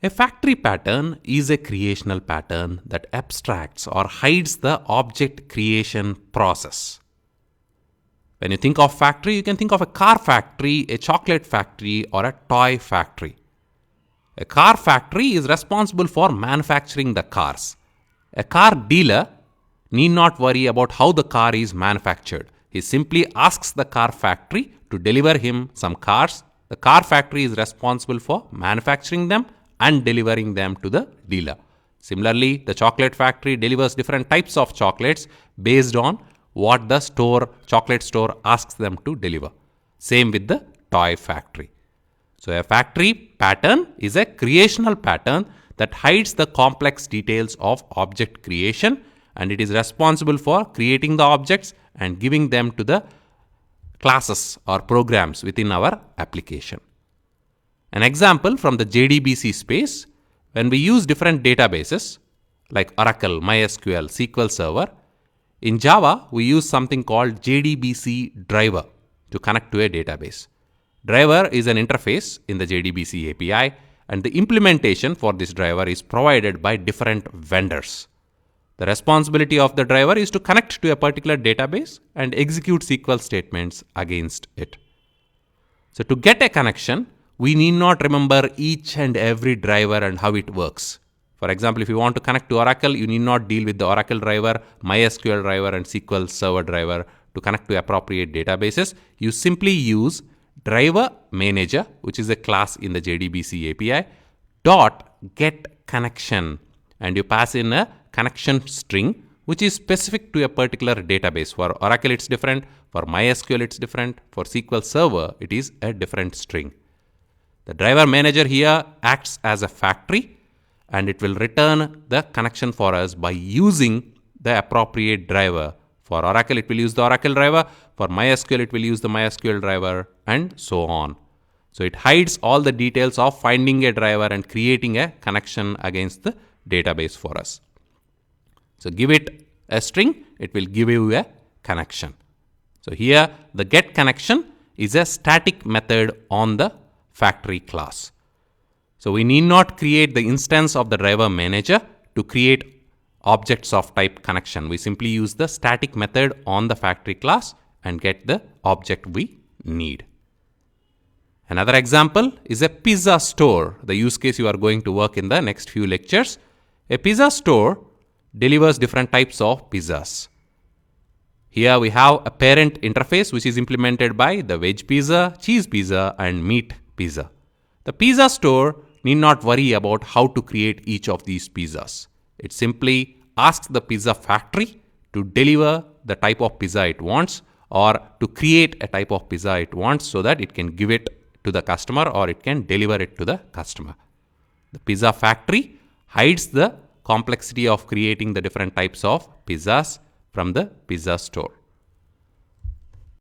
A factory pattern is a creational pattern that abstracts or hides the object creation process. When you think of factory, you can think of a car factory, a chocolate factory, or a toy factory. A car factory is responsible for manufacturing the cars. A car dealer need not worry about how the car is manufactured. He simply asks the car factory to deliver him some cars. The car factory is responsible for manufacturing them and delivering them to the dealer. Similarly, the chocolate factory delivers different types of chocolates based on what the chocolate store asks them to deliver. Same with the toy factory. So a factory pattern is a creational pattern that hides the complex details of object creation, and it is responsible for creating the objects and giving them to the classes or programs within our application. An example from the JDBC space, when we use different databases like Oracle, MySQL, SQL Server, in Java we use something called JDBC driver to connect to a database. Driver is an interface in the JDBC API, and the implementation for this driver is provided by different vendors. The responsibility of the driver is to connect to a particular database and execute SQL statements against it. So to get a connection, we need not remember each and every driver and how it works. For example, if you want to connect to Oracle, you need not deal with the Oracle driver, MySQL driver, and SQL Server driver to connect to appropriate databases. You simply use driver manager, which is a class in the JDBC API, dot get connection, and you pass in a connection string which is specific to a particular database. For Oracle it's different, for MySQL it's different, for SQL Server it is a different string. The driver manager here acts as a factory, and it will return the connection for us by using the appropriate driver. For Oracle it will use the Oracle driver, for MySQL it will use the MySQL driver, and so on. So it hides all the details of finding a driver and creating a connection against the database for us. So give it a string, it will give you a connection. So here the get connection is a static method on the factory class. So we need not create the instance of the driver manager to create objects of type connection. We simply use the static method on the factory class and get the object we need. Another example is a pizza store, the use case you are going to work in the next few lectures. A pizza store delivers different types of pizzas. Here we have a parent interface which is implemented by the veg pizza, cheese pizza, and meat pizza. The pizza store need not worry about how to create each of these pizzas. It simply asks the pizza factory to deliver the type of pizza it wants, or to create a type of pizza it wants, so that it can give it to the customer or it can deliver it to the customer. The pizza factory hides the complexity of creating the different types of pizzas from the pizza store.